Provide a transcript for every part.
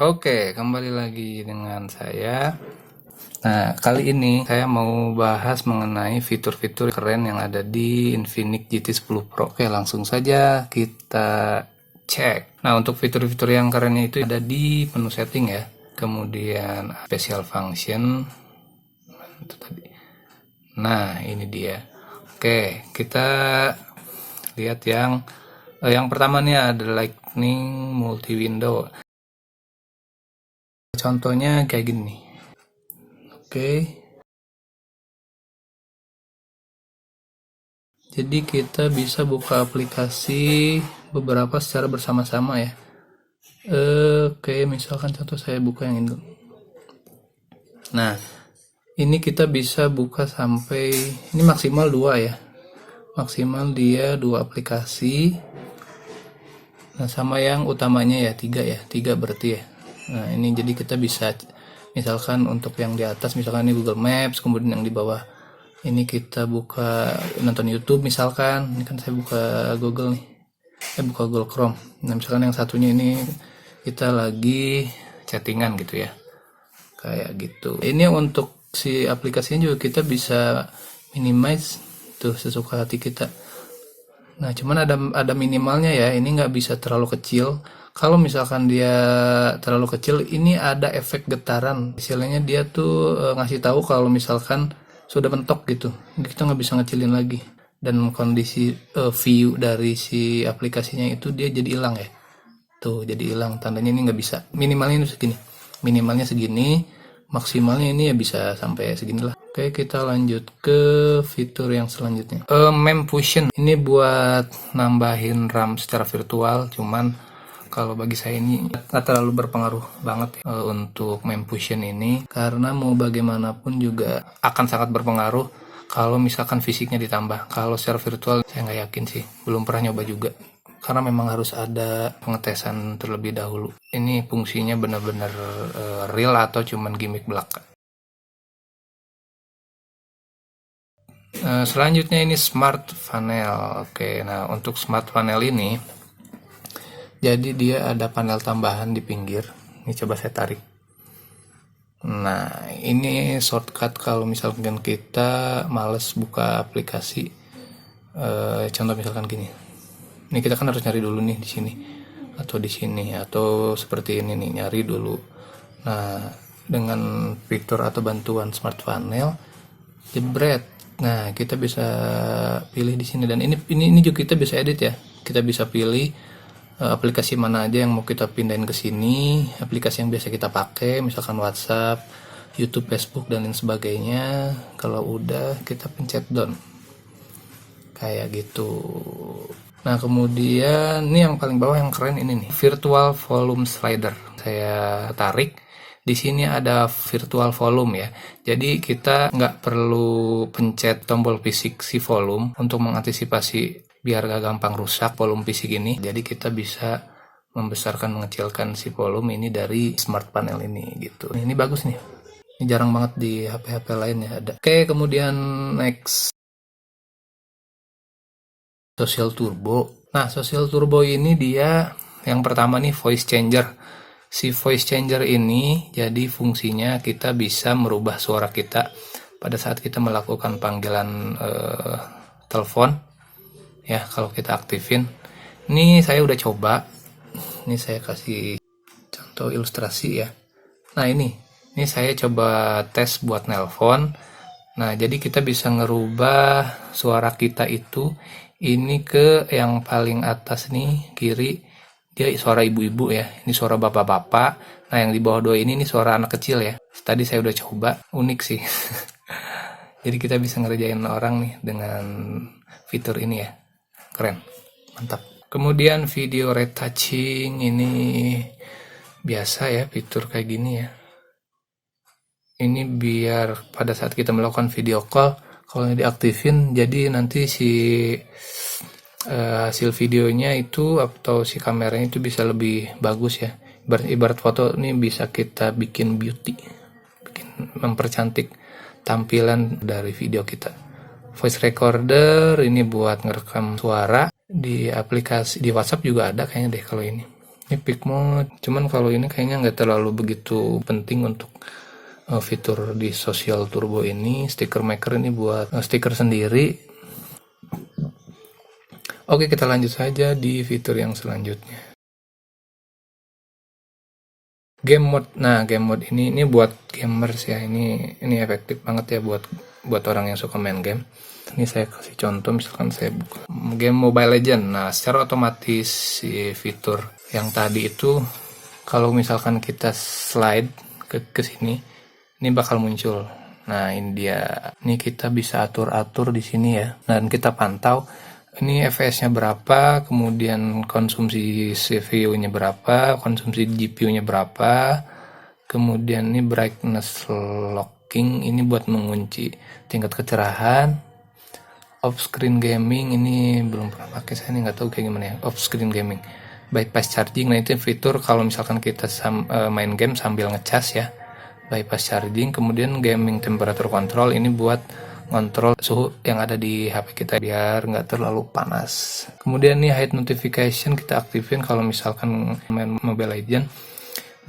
Oke, kembali lagi dengan saya. Nah, kali ini saya mau bahas mengenai fitur-fitur keren yang ada di Infinix GT10 Pro. Oke, langsung saja kita cek. Nah, untuk fitur-fitur yang kerennya itu ada di menu setting ya. Kemudian special function. Itu tadi. Nah, ini dia. Oke, kita lihat yang pertama nih ada Lightning Multi Window. Contohnya kayak gini. Oke. Jadi kita bisa buka aplikasi beberapa secara bersama-sama ya. Oke, misalkan contoh saya buka yang ini. Nah, ini kita bisa buka sampai ini maksimal 2 ya. Maksimal dia 2 aplikasi. Nah, sama yang utamanya ya 3 ya. 3 berarti ya. Nah, ini jadi kita bisa misalkan untuk yang di atas misalkan ini Google Maps, kemudian yang di bawah ini kita buka nonton YouTube misalkan. Ini kan saya buka Google nih. Buka Google Chrome. Nah, misalkan yang satunya ini kita lagi chattingan gitu ya. Kayak gitu. Ini untuk si aplikasinya juga kita bisa minimize tuh sesuka hati kita. Nah, cuman ada minimalnya ya. Ini nggak bisa terlalu kecil. Kalau misalkan dia terlalu kecil, ini ada efek getaran. Istilahnya dia tuh ngasih tahu kalau misalkan sudah mentok gitu. Kita nggak bisa ngecilin lagi. Dan kondisi view dari si aplikasinya itu dia jadi hilang ya. Tuh, jadi hilang. Tandanya ini nggak bisa. Minimalnya ini segini. Minimalnya segini. Maksimalnya ini ya bisa sampai segini lah. Oke, kita lanjut ke fitur yang selanjutnya. Memfusion. Ini buat nambahin RAM secara virtual. Cuman kalau bagi saya ini nggak terlalu berpengaruh banget ya, untuk Memfusion ini. Karena mau bagaimanapun juga akan sangat berpengaruh kalau misalkan fisiknya ditambah. Kalau secara virtual saya nggak yakin sih. Belum pernah nyoba juga. Karena memang harus ada pengetesan terlebih dahulu. Ini fungsinya benar-benar real atau cuman gimmick belaka. Selanjutnya ini Smart Panel. Oke, nah untuk Smart Panel ini, jadi dia ada panel tambahan di pinggir. Ini coba saya tarik. Nah, ini shortcut kalau misalkan kita males buka aplikasi. Contoh misalkan gini. Ini kita kan harus nyari dulu nih di sini atau di sini atau seperti ini nih nyari dulu. Nah, dengan fitur atau bantuan Smart Panel, jebret. Nah, kita bisa pilih di sini dan ini juga kita bisa edit ya. Kita bisa pilih aplikasi mana aja yang mau kita pindahin ke sini, aplikasi yang biasa kita pakai, misalkan WhatsApp, YouTube, Facebook dan lain sebagainya. Kalau udah kita pencet done. Kayak gitu. Nah, kemudian ini yang paling bawah yang keren ini nih, virtual volume slider. Saya tarik. Di sini ada virtual volume ya. Jadi kita nggak perlu pencet tombol fisik si volume untuk mengantisipasi biar gak gampang rusak volume fisik ini. Jadi kita bisa membesarkan mengecilkan si volume ini dari smart panel ini gitu. Ini bagus nih. Ini jarang banget di HP-HP lain ya ada. Oke, kemudian next. Social Turbo. Nah, Social Turbo ini dia yang pertama nih voice changer. Si voice changer ini jadi fungsinya kita bisa merubah suara kita pada saat kita melakukan panggilan telepon. Ya, kalau kita aktifin. Ini saya udah coba. Ini saya kasih contoh ilustrasi ya. Nah, ini saya coba tes buat nelpon. Nah, jadi kita bisa ngerubah suara kita itu ini ke yang paling atas nih, kiri, dia suara ibu-ibu ya. Ini suara bapak-bapak. Nah, yang di bawah dua ini suara anak kecil ya. Tadi saya udah coba, unik sih. Jadi kita bisa ngerjain orang nih dengan fitur ini ya. Keren, mantap. Kemudian video retouching ini biasa ya, fitur kayak gini ya. Ini biar pada saat kita melakukan video call, kalau diaktifin jadi nanti si hasil videonya itu atau si kameranya itu bisa lebih bagus ya. Ibarat foto ini bisa kita bikin beauty, mempercantik tampilan dari video kita. Voice recorder ini buat ngerekam suara di aplikasi di WhatsApp juga ada kayaknya deh kalau ini. Ini peak mode, cuman kalau ini kayaknya nggak terlalu begitu penting untuk fitur di Social Turbo ini. Sticker maker ini buat stiker sendiri. Oke, kita lanjut saja di fitur yang selanjutnya. Game mode. Nah, game mode ini buat gamers ya. Ini efektif banget ya buat orang yang suka main game. Ini saya kasih contoh, misalkan saya buka game Mobile Legend. Nah, secara otomatis si fitur yang tadi itu kalau misalkan kita slide ke sini, ini bakal muncul. Nah, ini dia. Ini kita bisa atur-atur di sini ya. Dan kita pantau ini FPS-nya berapa, kemudian konsumsi CPU-nya berapa, konsumsi GPU-nya berapa, kemudian ini brightness locking, ini buat mengunci tingkat kecerahan. Off screen gaming ini belum pernah pakai, saya ini nggak tahu kayak gimana ya. Off screen gaming, bypass charging, nah itu fitur kalau misalkan kita main game sambil ngecas ya, bypass charging. Kemudian gaming temperature control, ini buat ngontrol suhu yang ada di HP kita biar nggak terlalu panas. Kemudian nih hide notification kita aktifin kalau misalkan main Mobile Legend.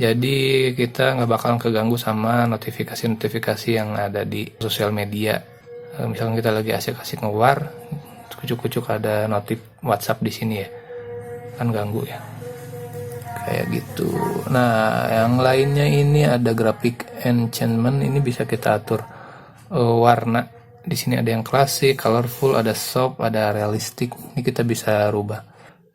Jadi kita nggak bakalan keganggu sama notifikasi-notifikasi yang ada di sosial media. Misalkan kita lagi asik-asik nge-war, kucuk-kucuk ada notif WhatsApp di sini ya, kan ganggu ya. Kayak gitu. Nah, yang lainnya ini ada graphic enchantment, ini bisa kita atur warna. Di sini ada yang klasik, colorful, ada soft, ada realistic. Ini kita bisa rubah.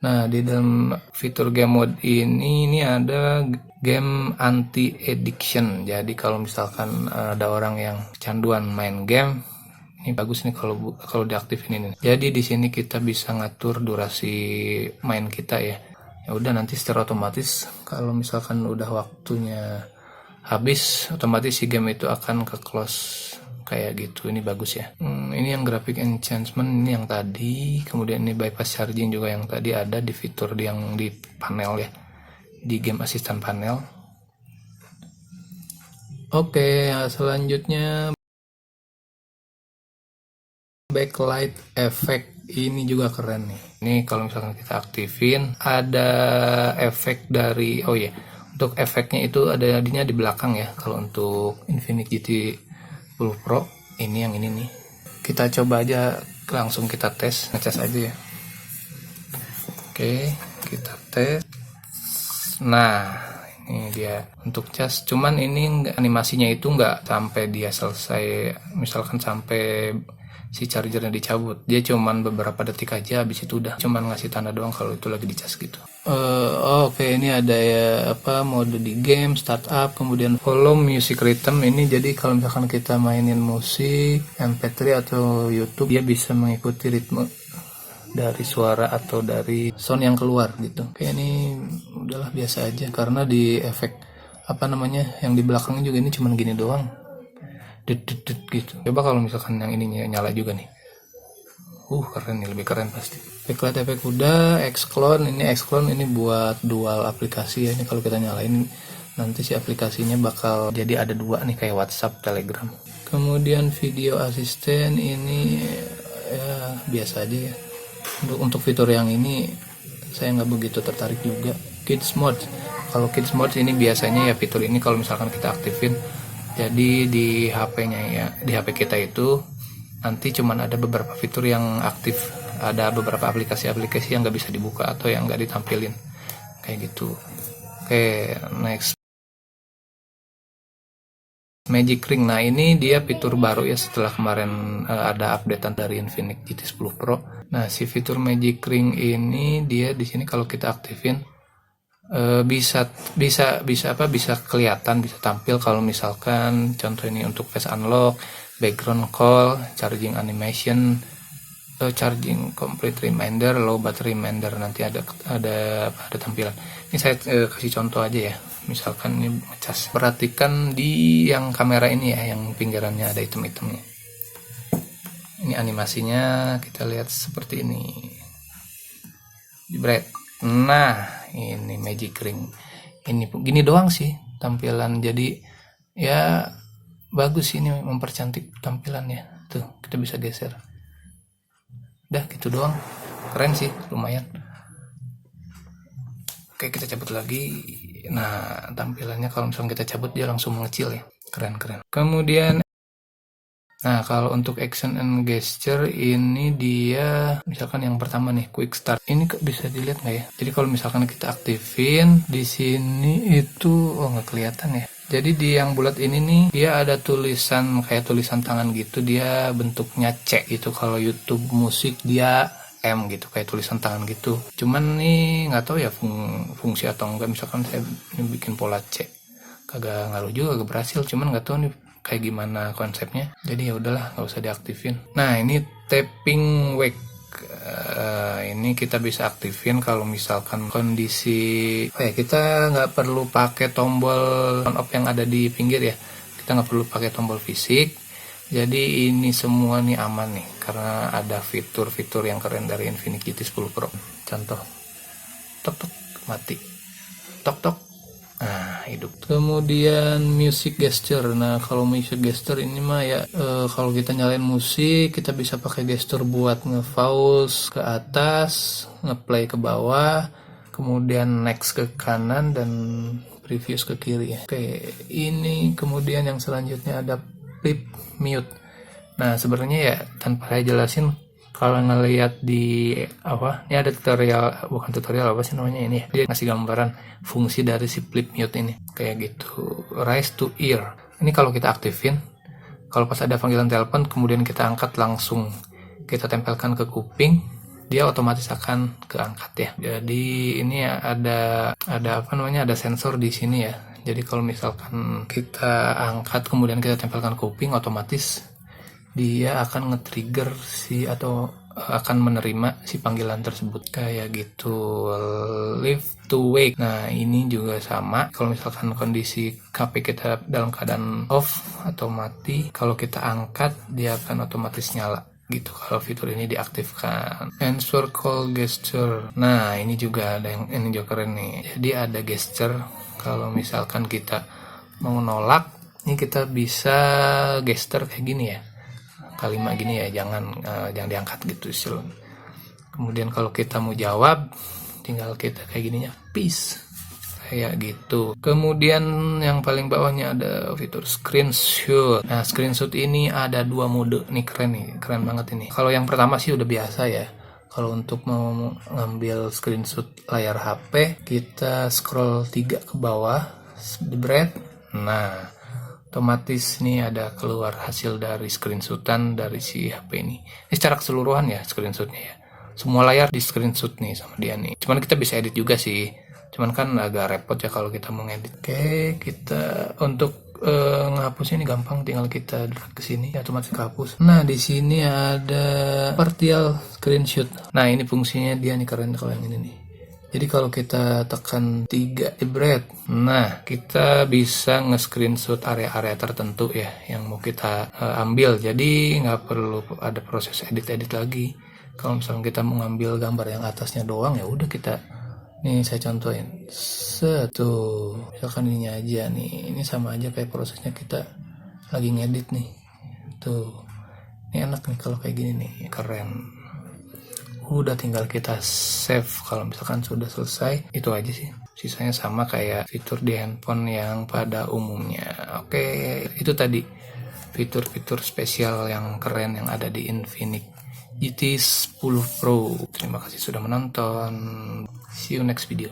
Nah, di dalam fitur game mode ini ada game anti addiction. Jadi kalau misalkan ada orang yang kecanduan main game, ini bagus nih kalau diaktifin ini. Jadi di sini kita bisa ngatur durasi main kita ya. Ya udah, nanti secara otomatis kalau misalkan udah waktunya habis, otomatis si game itu akan ke close kayak gitu. Ini bagus ya. Ini yang graphic enhancement, ini yang tadi. Kemudian ini bypass charging juga yang tadi ada di fitur yang di panel ya, di game assistant panel. Oke, selanjutnya backlight effect, ini juga keren nih. Ini kalau misalkan kita aktifin ada efek dari untuk efeknya itu adanya di belakang ya. Kalau untuk Infinix GT 10 Pro ini yang ini nih. Kita coba aja, langsung kita tes, ngecas aja ya. Oke, kita tes. Nah, ini dia untuk cas. Cuman ini animasinya itu nggak sampai dia selesai, misalkan sampai si chargernya dicabut. Dia cuman beberapa detik aja, habis itu udah cuman ngasih tanda doang kalau itu lagi dicas gitu. Oke, ini ada ya mode di game, startup, kemudian volume, music rhythm. Ini jadi kalau misalkan kita mainin musik, MP3 atau YouTube, dia bisa mengikuti ritme dari suara atau dari sound yang keluar gitu. Kayak ini udahlah biasa aja, karena di efek yang di belakangnya juga ini cuman gini doang, det gitu. Coba kalau misalkan yang ini nyala juga nih, keren nih, lebih keren pasti. Backlight efek udah. Xclone ini buat dual aplikasi ya. Ini kalau kita nyalain nanti si aplikasinya bakal jadi ada dua nih, kayak WhatsApp, Telegram. Kemudian video assistant ini ya biasa aja ya. Untuk fitur yang ini saya nggak begitu tertarik juga. Kids mode, kalau kids mode ini biasanya ya fitur ini kalau misalkan kita aktifin, jadi di HP-nya ya, di HP kita itu nanti cuman ada beberapa fitur yang aktif, ada beberapa aplikasi-aplikasi yang nggak bisa dibuka atau yang nggak ditampilin kayak gitu. Oke, next, Magic Ring. Nah, ini dia fitur baru ya setelah kemarin ada updatean dari Infinix GT 10 Pro. Nah, si fitur Magic Ring ini dia di sini kalau kita aktifin bisa kelihatan, bisa tampil kalau misalkan contoh ini untuk face unlock, background call, charging animation, charging complete reminder, low battery reminder, nanti ada tampilan. Ini saya kasih contoh aja ya. Misalkan ini ngecas, perhatikan di yang kamera ini ya, yang pinggirannya ada item-itemnya. Ini animasinya kita lihat seperti ini. Jebret. Nah, ini Magic Ring. Ini gini doang sih tampilan. Jadi ya bagus, ini mempercantik tampilannya. Tuh, kita bisa geser. Udah gitu doang. Keren sih, lumayan. Oke, kita cabut lagi. Nah, tampilannya kalau misalnya kita cabut dia langsung mengecil ya. Keren. Kemudian, nah kalau untuk action and gesture ini dia misalkan yang pertama nih, quick start. Ini bisa dilihat nggak ya? Jadi kalau misalkan kita aktifin di sini itu nggak kelihatan ya. Jadi di yang bulat ini nih dia ada tulisan kayak tulisan tangan gitu, dia bentuknya C gitu. Kalau YouTube musik dia M gitu, kayak tulisan tangan gitu. Cuman nih nggak tahu ya fungsi atau enggak. Misalkan saya ini bikin pola C, kagak ngaruh juga, kagak berhasil. Cuman nggak tahu nih kayak gimana konsepnya. Jadi ya udahlah, nggak usah diaktifin. Nah ini tapping wake. Ini kita bisa aktifin kalau misalkan kondisi kita nggak perlu pakai tombol on off yang ada di pinggir ya. Kita nggak perlu pakai tombol fisik. Jadi ini semua nih aman nih karena ada fitur-fitur yang keren dari Infinix GT 10 Pro. Contoh, tok mati, tok, nah hidup. Kemudian music gesture. Nah kalau music gesture ini mah ya kalau kita nyalain musik kita bisa pakai gesture buat nge-pause ke atas, nge-play ke bawah, kemudian next ke kanan dan previous ke kiri ya. Oke, ini kemudian yang selanjutnya ada flip mute. Nah sebenarnya ya tanpa saya jelasin, kalau ngelihat di ini ada tutorial, bukan tutorial apa sih namanya ini ya, dia ngasih gambaran fungsi dari si flip mute ini kayak gitu. Raise to ear, ini kalau kita aktifin, kalau pas ada panggilan telepon kemudian kita angkat langsung kita tempelkan ke kuping, dia otomatis akan keangkat ya. Jadi ini ya ada sensor di sini ya. Jadi kalau misalkan kita angkat kemudian kita tempelkan kuping, otomatis dia akan nge-trigger atau akan menerima si panggilan tersebut kayak gitu. Lift to wake. Nah ini juga sama. Kalau misalkan kondisi HP kita dalam keadaan off atau mati, kalau kita angkat dia akan otomatis nyala gitu kalau fitur ini diaktifkan. Answer call gesture. Nah ini juga ada ini juga keren nih. Jadi ada gesture kalau misalkan kita mau nolak, ini kita bisa gesture kayak gini ya, kalimat gini ya, jangan diangkat gitu istilah. Kemudian kalau kita mau jawab tinggal kita kayak gininya peace kayak gitu. Kemudian yang paling bawahnya ada fitur screenshot. Nah screenshot ini ada 2 mode nih, keren banget ini. Kalau yang pertama sih udah biasa ya. Kalau untuk mau ngambil screenshot layar HP, kita scroll 3 ke bawah, jebret. Nah otomatis nih ada keluar hasil dari screenshotan dari si HP ini. Ini secara keseluruhan ya screenshotnya ya. Semua layar di screenshot nih sama dia nih. Cuman kita bisa edit juga sih. Cuman kan agak repot ya kalau kita mau ngedit. Oke, kita untuk ngehapusnya ini gampang, tinggal kita drag ke sini ya, otomatis kehapus. Nah, di sini ada partial screenshot. Nah, ini fungsinya dia nih keren kalau yang ini nih. Jadi kalau kita tekan 3 jebret, nah kita bisa nge-screenshot area-area tertentu ya yang mau kita ambil. Jadi nggak perlu ada proses edit-edit lagi. Kalau misalnya kita mau ngambil gambar yang atasnya doang, ya udah kita, nih saya contohin, misalkan ini aja nih, ini sama aja kayak prosesnya kita lagi ngedit nih, tuh, ini enak nih kalau kayak gini nih, keren. Udah tinggal kita save kalau misalkan sudah selesai, itu aja sih. Sisanya sama kayak fitur di handphone yang pada umumnya. Oke, itu tadi fitur-fitur spesial yang keren yang ada di Infinix GT 10 Pro. Terima kasih sudah menonton. See you next video.